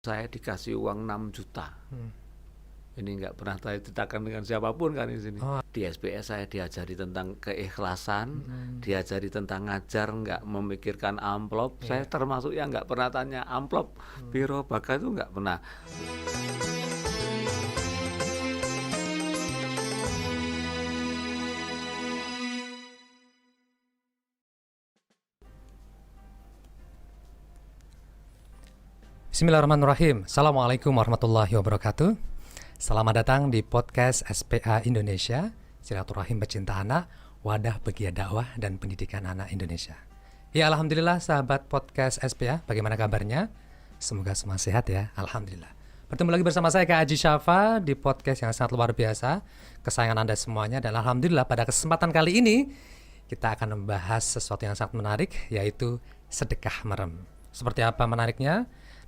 Saya dikasih uang 6 juta. Ini nggak pernah saya ceritakan dengan siapapun kan di sini. Di SPS saya diajari tentang keikhlasan, diajari tentang ngajar, nggak memikirkan amplop. Saya termasuk yang nggak pernah tanya amplop, biro, bahkan itu nggak pernah. Bismillahirrahmanirrahim. Assalamualaikum warahmatullahi wabarakatuh. Selamat datang di podcast SPA Indonesia, Silaturahim Pecinta Anak, Wadah Pegiat Dakwah dan Pendidikan Anak Indonesia. Ya, alhamdulillah sahabat podcast SPA, bagaimana kabarnya? Semoga semua sehat ya, alhamdulillah. Bertemu lagi bersama saya Kak Haji Syafa di podcast yang sangat luar biasa, kesayangan Anda semuanya, dan alhamdulillah pada kesempatan kali ini kita akan membahas sesuatu yang sangat menarik, yaitu sedekah merem. Seperti apa menariknya?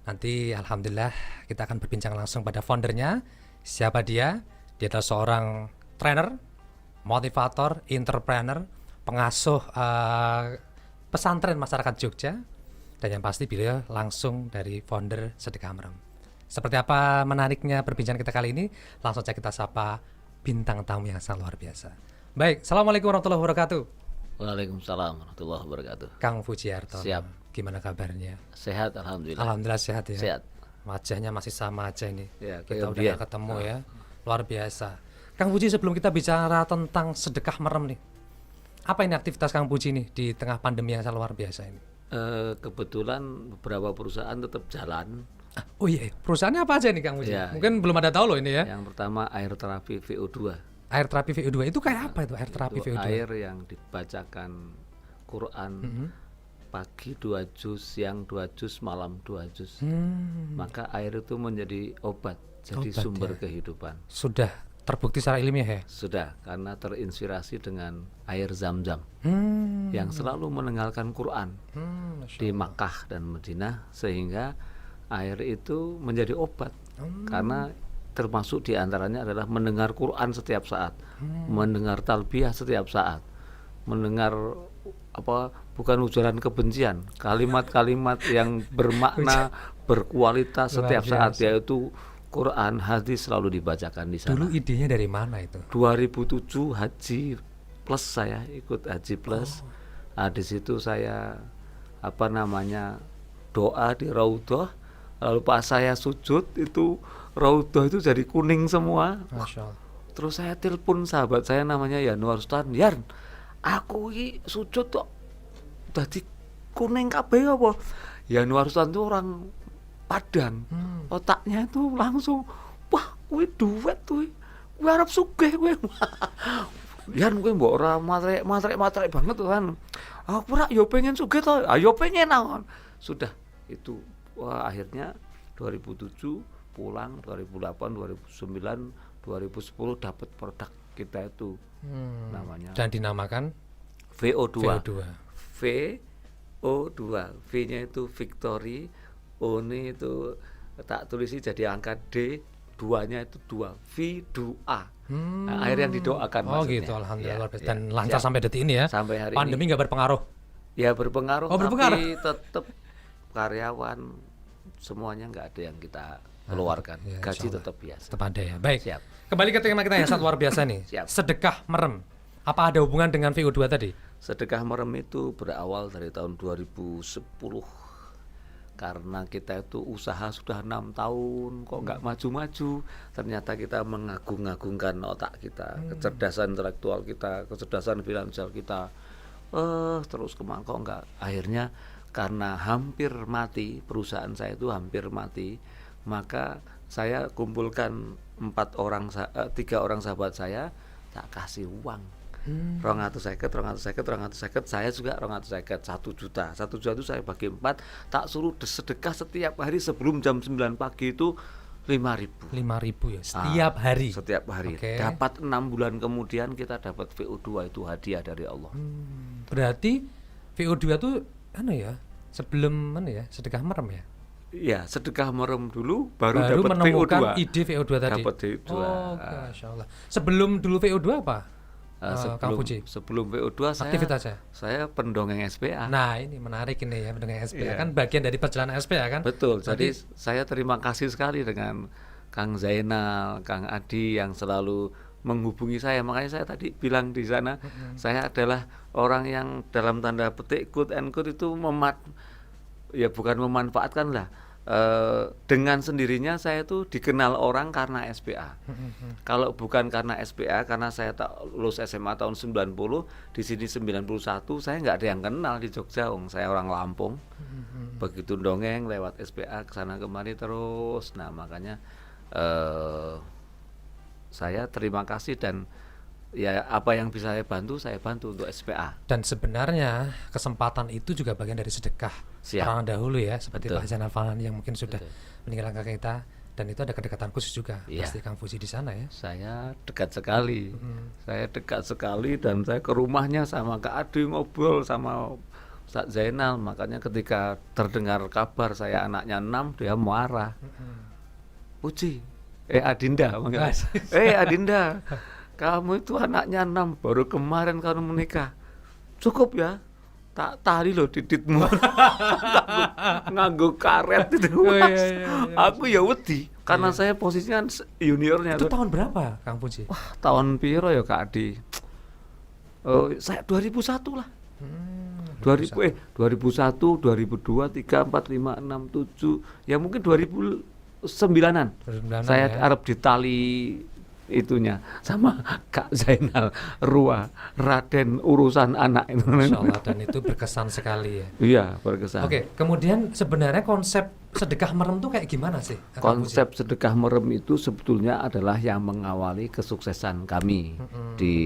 Nanti alhamdulillah kita akan berbincang langsung pada foundernya. Siapa dia? Dia adalah seorang trainer, motivator, entrepreneur, pengasuh pesantren masyarakat Jogja. Dan yang pasti beliau langsung dari founder Sedekah Merem. Seperti apa menariknya perbincangan kita kali ini? Langsung saja kita sapa bintang tamu yang sangat luar biasa. Baik, Assalamualaikum warahmatullahi wabarakatuh. Waalaikumsalam warahmatullahi wabarakatuh. Kang Fujiarto. Siap. Gimana kabarnya? Sehat, alhamdulillah. Alhamdulillah sehat ya. Sehat. Wajahnya masih sama aja ini. Ya, kita udah dia. ketemu ya. Luar biasa. Kang Puji, sebelum kita bicara tentang sedekah merem nih, apa ini aktivitas Kang Puji nih di tengah pandemi yang sangat luar biasa ini? Kebetulan beberapa perusahaan tetap jalan. Oh iya, perusahaannya apa aja nih Kang Puji? Ya, Mungkin belum ada tahu loh ini ya. Yang pertama air terapi VO2. Air terapi VO2 itu kayak apa itu air terapi Itu VO2? air yang dibacakan Quran pagi 2 juz, siang 2 juz, malam 2 juz. Maka air itu menjadi obat, jadi Obat, sumber ya. kehidupan. Sudah terbukti secara ilmiah ya? Sudah, karena terinspirasi dengan air Zam-Zam yang selalu mendengarkan Quran di Makkah dan Madinah, sehingga air itu menjadi obat. Karena termasuk diantaranya adalah mendengar Quran setiap saat, mendengar talbiyah setiap saat, mendengar bukan ujaran kebencian, kalimat-kalimat yang bermakna, berkualitas setiap saat, yaitu Quran, hadis selalu dibacakan di sana. Dulu idenya dari mana itu? 2007 Haji Plus, saya ikut Haji Plus. Di situ saya doa di Raudhah, lalu pas saya sujud itu Raudhah itu jadi kuning semua. Masya Allah. Terus saya telepon sahabat saya namanya Yanuar Ustaz, Yan, aku ini sujud kok dadi kuning kabeh apa? Yanuar Ustaz itu orang Padang. Otaknya itu langsung, wah kuwi duit kuwi. Kuwi arep sugih kuwi. Yan kuwi mbok ora matrek banget tuh kan. Aku ora yo pengen sugih to. Ayo pengen awon. Sudah itu. Wah, akhirnya 2007 pulang, 2008, 2009, 2010 dapat produk kita itu namanya. Dan dinamakan VO2. VO2. V-nya itu Victory, O-nya itu tak tulisi jadi angka D, 2-nya itu 2, V2A. Nah, air yang didoakan maksudnya. Gitu, alhamdulillah. Ya, Dan lancar sampai detik ini ya. Sampai hari Pandemi ini. nggak berpengaruh. Ya berpengaruh, berpengaruh. tapi tetap karyawan semuanya nggak ada yang kita keluarkan. Ya, Gaji insyaallah. tetap biasa. Tetap ada ya. Baik. Siap. Kembali ke tema kita yang sangat luar biasa nih. Siap. Sedekah merem. Apa ada hubungan dengan VO2 tadi? Sedekah merem itu berawal dari tahun 2010. Karena kita itu usaha sudah 6 tahun kok nggak maju-maju. Ternyata kita mengagung-agungkan otak kita, kecerdasan intelektual kita, kecerdasan finansial kita. Terus kemana kok nggak. Akhirnya karena hampir mati, perusahaan saya itu hampir mati, maka saya kumpulkan 3 orang sahabat saya, tak kasih uang. 250, saya juga 250, 1 juta. 1 juta itu saya bagi 4, tak suruh sedekah setiap hari sebelum jam 9 pagi itu 5.000. 5.000 ya setiap hari. Setiap hari. Oke. Dapat 6 bulan kemudian kita dapat VO2 itu hadiah dari Allah. Berarti VO2 itu sebelum sedekah merem ya? Iya, sedekah merem dulu baru dapat menemukan VO2. ide VO2 tadi. Dapat VO2. Oh, Masya Allah. Sebelum dulu VO2 apa? Kang Fuji? sebelum VO2 Aktivitasnya? saya pendongeng SPA. Nah, ini menarik ini ya dengan SPA. Iya. Kan bagian dari perjalanan SPA kan? Betul. Jadi Nanti- saya terima kasih sekali dengan Kang Zainal, Kang Adi yang selalu menghubungi saya. Makanya saya tadi bilang di sana, saya adalah orang yang dalam tanda petik quote and quote itu ya bukan memanfaatkan lah. Dengan sendirinya saya tuh dikenal orang karena SPA. Kalau bukan karena SPA, karena saya tak lulus SMA tahun 90, di sini 91, saya nggak ada yang kenal di Jogja. Saya orang Lampung. Begitu dongeng lewat SPA kesana kemari terus. Nah makanya saya terima kasih dan ya apa yang bisa saya bantu untuk SPA. Dan sebenarnya kesempatan itu juga bagian dari sedekah Siap. orang dahulu ya, seperti Betul. Pak Zainal Fanani yang mungkin sudah Betul. meninggalkan kita, dan itu ada kedekatan khusus juga. Iya. Pasti Kang Fuji di sana ya. Saya dekat sekali. Saya dekat sekali dan saya ke rumahnya sama Kak Adi ngobrol sama Ustaz Zainal. Makanya ketika terdengar kabar saya anaknya 6, dia marah. Puji, Adinda, Adinda, kamu itu anaknya 6, baru kemarin kamu menikah. Cukup ya, tak tali loh diditmu. nganggo karet itu. Oh, iya, Mas. iya, iya. Aku ya wedi karena saya posisinya juniornya Itu tuh. tahun berapa Kang Fuji? Wah, tahun piro ya Kak Adi? Saya 2001 lah. 2001, 2002, 3, 4, 5, 6, 7, ya mungkin 2009-an. 2009-an Saya ya. Arab di tali itunya sama Kak Zainal Rua Raden urusan anak itu. Masya Allah, dan itu berkesan sekali ya. Iya, berkesan. Oke, kemudian sebenarnya konsep sedekah merem tuh kayak gimana sih? Kang Fuji? Konsep sedekah merem itu sebetulnya adalah yang mengawali kesuksesan kami di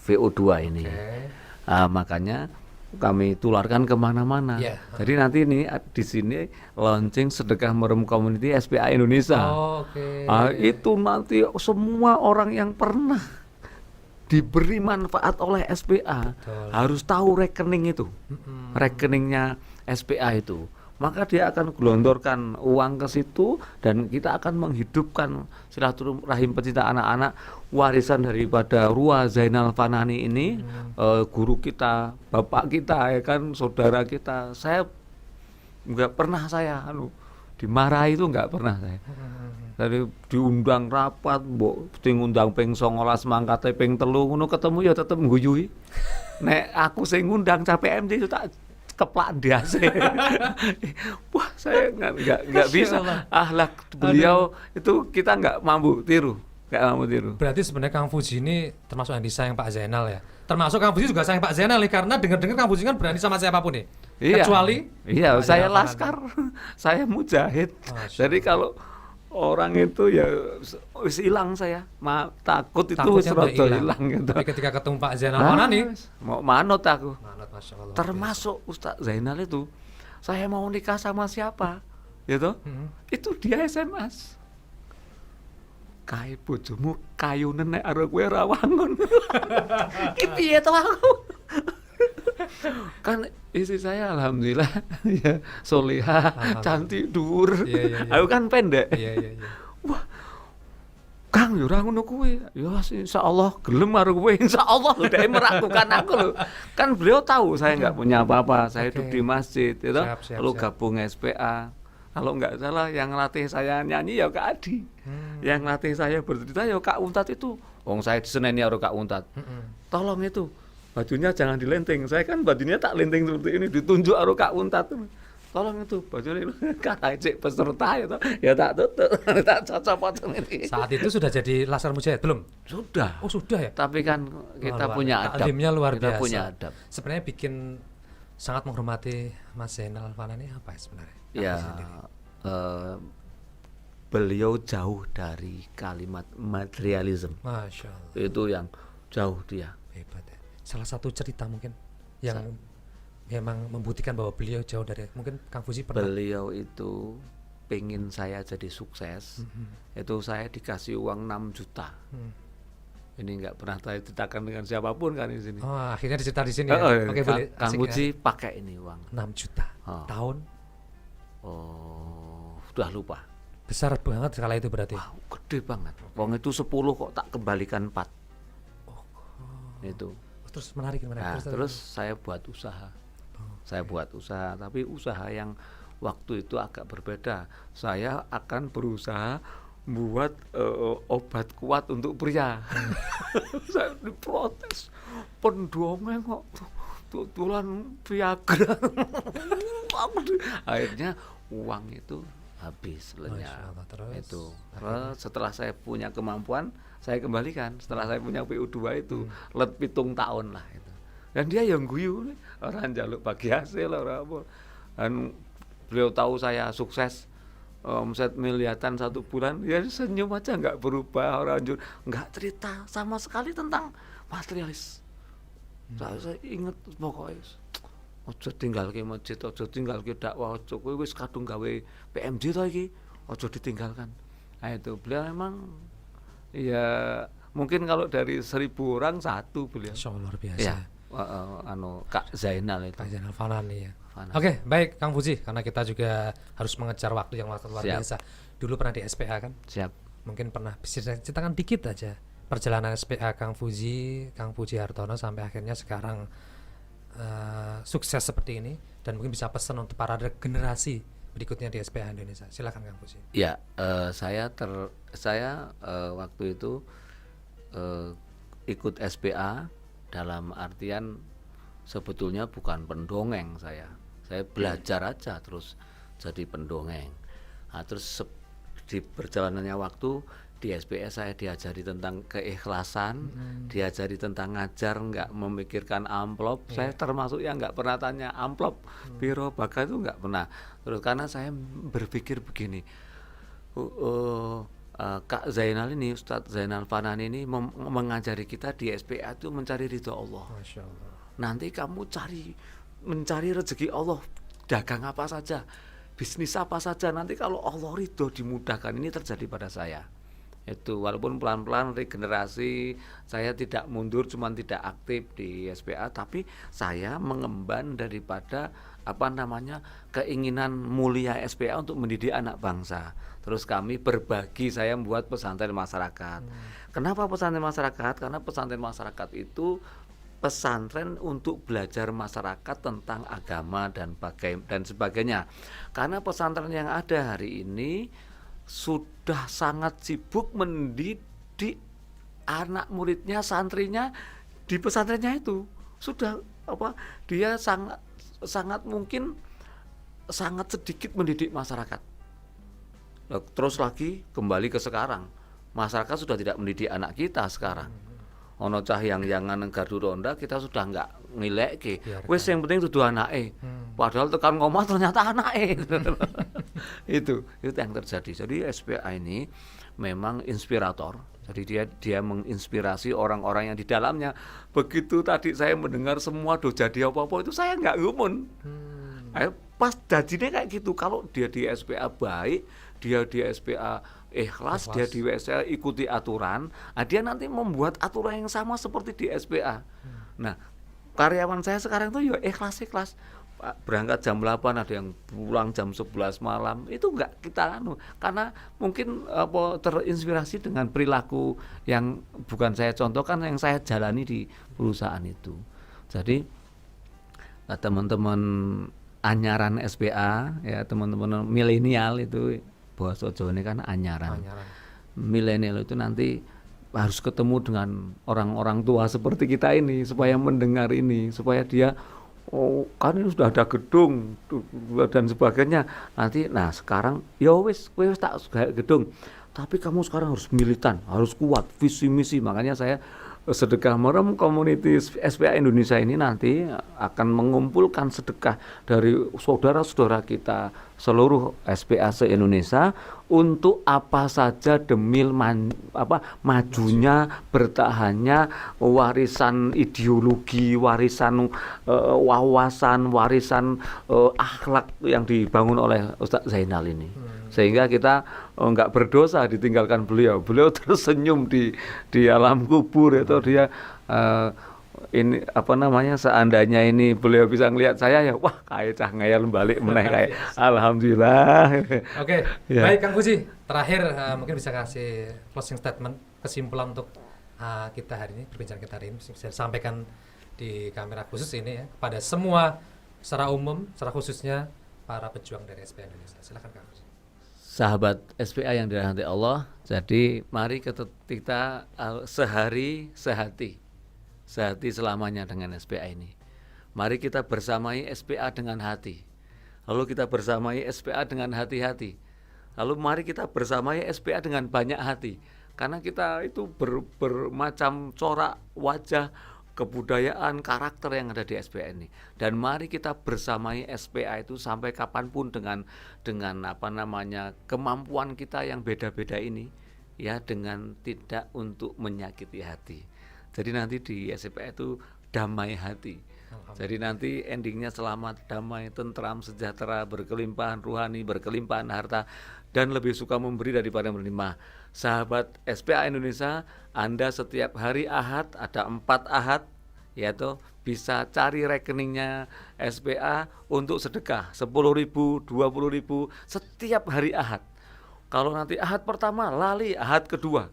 VO2 ini. Oke. Makanya kami tularkan kemana-mana. Iya. Jadi nanti ini di sini launching sedekah merem community SPA Indonesia. Oh, oke. Itu nanti semua orang yang pernah diberi manfaat oleh SPA Betul. harus tahu rekening itu, rekeningnya SPA itu. Maka dia akan gelontorkan uang ke situ dan kita akan menghidupkan silaturahim pecinta anak-anak warisan daripada Rua Zainal Fanani ini, guru kita, bapak kita ya kan, saudara kita. Saya nggak pernah dimarahi, itu nggak pernah saya. Dari diundang rapat, ngundang ping 19 mangkate ping 3 ngono ketemu ya tetep ngguyui. Nek aku sing ngundang capek MD itu tak keplak ndiase. Wah, saya nggak bisa. Akhlak beliau itu kita nggak mampu tiru. Berarti sebenarnya Kang Fuji ini termasuk yang disayang Pak Zainal ya. Termasuk Kang Fuji juga sayang Pak Zainal nih, karena dengar-dengar Kang Fuji kan berani sama siapapun nih. Iya. Kecuali Iya, Pak saya Zainal laskar, saya mujahid. Masya Jadi kalau orang itu ya wis hilang saya, takut itu wis takutnya udah rada hilang. hilang gitu. Tapi ketika ketemu Pak Zainal Fanani, Mau manut aku. manut, Masya Allah. Termasuk Ustaz Zainal itu, saya mau nikah sama siapa, gitu? Itu dia SMS. Kae bojomu kayu nenek karo kowe ra wangun. Ki piye to aku? Kan istri saya alhamdulillah ya solihah, Alhamdulillah. cantik, dhuwur. Iya, iya, iya. Aku kan pendek. Iya, iya, iya. Wah, Kang yo ora ngono kuwi. Ya insyaallah gelem karo kowe, insyaallah udah meragukan aku loh. Kan beliau tahu saya nggak punya apa-apa, saya Oke. hidup di masjid, gitu. Siap, siap, Lalu siap. gabung SPA. Kalau nggak salah yang ngelatih saya nyanyi ya Kak Adi. Yang ngelatih saya bercerita ya Kak Untat itu. Wong saya diseneni karo Kak Untat. Tolong itu bajunya jangan dilenting. Saya kan bajunya tak lenting seperti ini, ditunjuk karo Kak Untat. Tolong itu bajunya kata cek peserta ya toh. Ya tak tutup, tak cocok-cocok ini. Saat itu sudah jadi Laskar Mujahid belum? Sudah. Oh, sudah ya. Tapi kan kita Luar punya biasa. adab. Taklimnya luar Kita biasa. punya adab. Sebenarnya bikin sangat menghormati Mas Zainal Fanani apa ya sebenarnya? Kang Ya, Fuji sendiri. beliau jauh dari kalimat materialism. Masya Allah, Itu yang jauh dia. hebat ya. Salah satu cerita mungkin yang memang membuktikan bahwa beliau jauh dari, mungkin Kang Fuji pernah. Beliau itu pengen saya jadi sukses. Itu saya dikasih uang 6 juta. Ini nggak pernah saya ceritakan dengan siapapun kan di sini. Oh, akhirnya dicerita di sini ya. Oke, boleh. Kang Asik ya. Puji pakai ini uang. 6 juta. Oh. Tahun Sudah lupa. besar banget kala itu berarti. Wow, gede banget. Uang itu 10 kok tak kembalikan 4. Itu. Terus menarik. Nah, terus saya buat usaha. Saya buat usaha, tapi usaha yang waktu itu agak berbeda. Saya akan berusaha buat obat kuat untuk pria. Saya diprotes, pendongeng kok tulan Viagra. Akhirnya uang itu habis lenyap. Itu. Setelah saya punya kemampuan, saya kembalikan. Setelah saya punya PU2 itu, let 7 tahun lah itu. Dan dia yang guyu nih, orang jaluk bagi hasil orang apa. Dan beliau tahu saya sukses omset miliaran 1 bulan, ya senyum aja, nggak berubah, orang nggak cerita sama sekali tentang materialis. Saya inget pokoknya, ojo tinggal ke masjid, ojo tinggal ke dakwah, ojo kowe wis kadung gawe PMJ to iki, ojo ditinggalkan. Nah itu beliau memang ya mungkin kalau dari 1.000 orang 1 beliau. Luar biasa. Ya, Kak Zainal itu. Kak Zainal Fanani ya. Oke, baik Kang Fuji, karena kita juga harus mengejar waktu yang luar biasa. Dulu pernah di SPA kan? Siap. Mungkin pernah bisa ceritakan dikit aja perjalanan SPA Kang Fuji Hartono sampai akhirnya sekarang sukses seperti ini, dan mungkin bisa pesan untuk para generasi berikutnya di SPA Indonesia. Silakan Kang Fuji. Ya, saya waktu itu ikut SPA dalam artian sebetulnya bukan pendongeng saya belajar aja terus jadi pendongeng. Nah, terus di perjalanannya waktu di SPA saya diajari tentang keikhlasan, diajari tentang ngajar, nggak memikirkan amplop. Saya termasuk yang nggak pernah tanya amplop piro baga, itu nggak pernah. Terus karena saya berpikir begini, Kak Zainal ini, Ustadz Zainal Fanani ini mengajari kita di SPA itu mencari ridho Allah. Masya Allah. Nanti kamu mencari rezeki Allah, dagang apa saja, bisnis apa saja, nanti kalau Allah ridho dimudahkan. Ini terjadi pada saya. Itu walaupun pelan-pelan regenerasi, saya tidak mundur, cuma tidak aktif di SPA, tapi saya mengemban daripada keinginan mulia SPA untuk mendidik anak bangsa. Terus kami berbagi, saya membuat pesantren masyarakat. Kenapa pesantren masyarakat? Karena pesantren masyarakat itu pesantren untuk belajar masyarakat tentang agama dan sebagainya. Karena pesantren yang ada hari ini sudah sangat sibuk mendidik anak muridnya, santrinya di pesantrennya itu. Sudah dia sangat mungkin sangat sedikit mendidik masyarakat. Terus lagi kembali ke sekarang, masyarakat sudah tidak mendidik anak kita sekarang. Ono cah yang gardu ronda, kita sudah nggak ngileke. Wes yang penting dudu anake. Padahal tekan ngomah ternyata anake. itu yang terjadi. Jadi SPA ini memang inspirator. Jadi dia menginspirasi orang-orang yang di dalamnya. Begitu tadi saya mendengar semua do jadi apa-apa, itu saya nggak gumun. Pas jadinya kayak gitu. Kalau dia di SPA baik, dia di SPA ikhlas, dia di SPA ikuti aturan, dia nanti membuat aturan yang sama seperti di SPA. Nah, karyawan saya sekarang itu ya ikhlas. Berangkat jam 8, ada yang pulang jam 11 malam. Itu enggak kita karena mungkin terinspirasi dengan perilaku yang bukan saya contohkan, yang saya jalani di perusahaan itu. Jadi teman-teman anyaran SPA, ya teman-teman milenial itu, bahasa Jawa ini kan anyaran. Milenial itu nanti harus ketemu dengan orang-orang tua seperti kita ini, supaya mendengar ini, supaya dia kan ini sudah ada gedung dan sebagainya. Nanti sekarang ya wis tak gedung, tapi kamu sekarang harus militan, harus kuat visi misi. Makanya saya sedekah merem community SPA Indonesia ini nanti akan mengumpulkan sedekah dari saudara-saudara kita seluruh SPA se-Indonesia untuk apa saja demi majunya, bertahannya warisan ideologi, warisan wawasan, warisan akhlak yang dibangun oleh Ustadz Zainal ini. Sehingga kita nggak berdosa ditinggalkan beliau. Beliau tersenyum di alam kubur itu. Dia ini seandainya ini beliau bisa ngelihat saya, ya wah kayak cah ngayal balik meneh kayak alhamdulillah. Oke, ya. Baik Kang Fuji, terakhir mungkin bisa kasih closing statement, kesimpulan untuk kita hari ini, perbincangan kita hari ini bisa disampaikan di kamera khusus ini ya kepada semua secara umum, secara khususnya para pejuang dari SPA Indonesia. Silakan Kang. Sahabat SPA yang dirahmati Allah, jadi mari kita sehari sehati selamanya dengan SPA ini. Mari kita bersamai SPA dengan hati. Lalu kita bersamai SPA dengan hati-hati. Lalu mari kita bersamai SPA dengan banyak hati. Karena kita itu bermacam corak wajah, kebudayaan, karakter yang ada di SPA ini. Dan mari kita bersamai SPA itu sampai kapanpun dengan kemampuan kita yang beda-beda ini, ya, dengan tidak untuk menyakiti hati. Jadi nanti di SPA itu damai hati. Jadi nanti endingnya selamat, damai, tentram, sejahtera, berkelimpahan rohani, berkelimpahan harta, dan lebih suka memberi daripada menerima. Sahabat SPA Indonesia, Anda setiap hari Ahad, ada 4 Ahad, yaitu bisa cari rekeningnya SPA untuk sedekah 10.000, 20.000 setiap hari Ahad. Kalau nanti Ahad pertama lali, Ahad kedua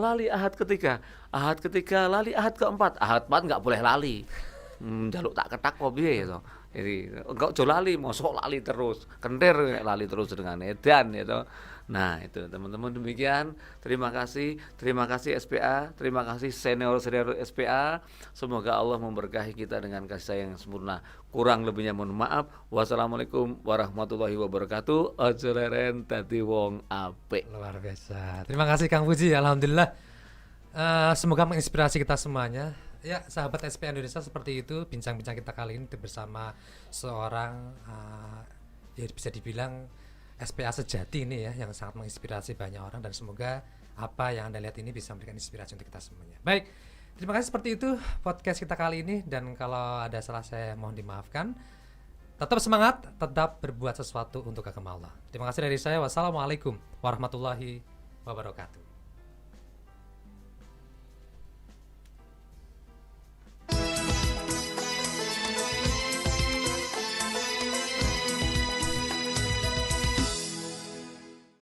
lali, Ahad ketiga lali, Ahad keempat. Ahad 4 nggak boleh lali. Jaluk tak ketak kok piye to. Jadi enggak ojo lali, mosok lali terus. Kentir lali terus dengan edan gitu. Nah, itu teman-teman, demikian. Terima kasih SPA, terima kasih senior SPA. Semoga Allah memberkahi kita dengan kasih sayang yang sempurna. Kurang lebihnya mohon maaf. Wassalamualaikum warahmatullahi wabarakatuh. Aja leren dadi wong apik. Luar biasa. Terima kasih Kang Puji. Alhamdulillah. Semoga menginspirasi kita semuanya. Ya, sahabat SPA Indonesia, seperti itu bincang-bincang kita kali ini bersama seorang ya bisa dibilang SPA sejati ini ya, yang sangat menginspirasi banyak orang, dan semoga apa yang Anda lihat ini bisa memberikan inspirasi untuk kita semuanya. Baik, terima kasih, seperti itu podcast kita kali ini, dan kalau ada salah saya mohon dimaafkan. Tetap semangat, tetap berbuat sesuatu untuk agama Allah. Terima kasih dari saya. Wassalamualaikum warahmatullahi wabarakatuh.